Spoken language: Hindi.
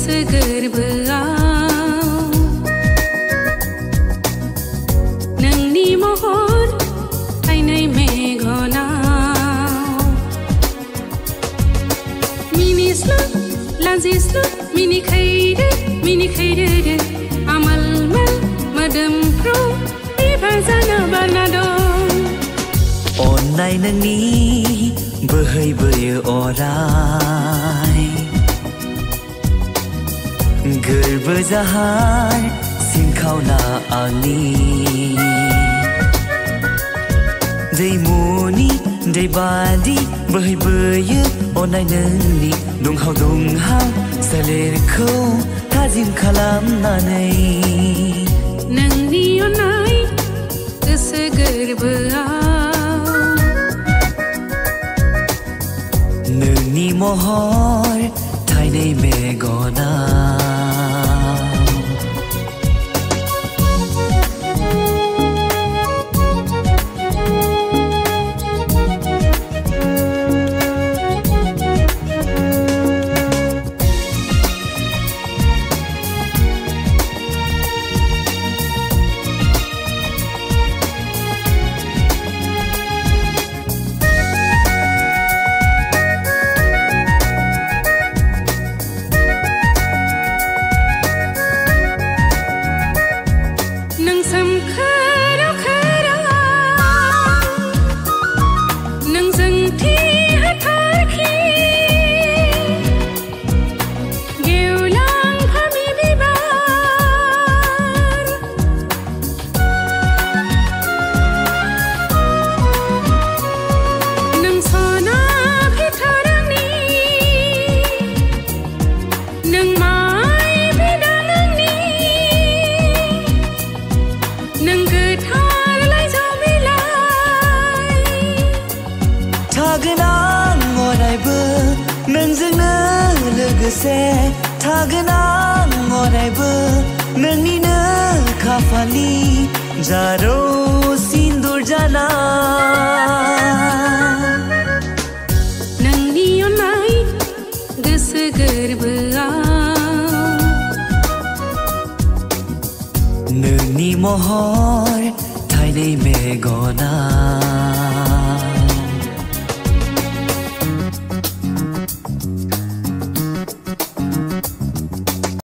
गोसो गोरबोआव नोंनि महर थाइनै मेगनाव मिनिस्लु लाजिस्लु मिनिखैरो आमोलमोल मोदोमफ्रु बिबार जानो बारना दं अन्नाय नोंनि बोहैबोयो अराय गोरबो जाहार सिंखावना आंनि दैमुनि दैबादि बोहैबोयो अन्नाय नोंनि दुंहाव दुंहाव सोलेरखौ थाजिम खालामनानै नोंनि अन्नाय गोसो गोरबोआव नोंनि महर थाइनै मेगनाव नोंजोंनो लोगोसे थागोन आं अरायबो नोंनिनो खाफालि जारौ सिन्दुर जाना नोंनि अन्नाय गोसो गोरबोआव नोंनि महर थाइनै मेगनाव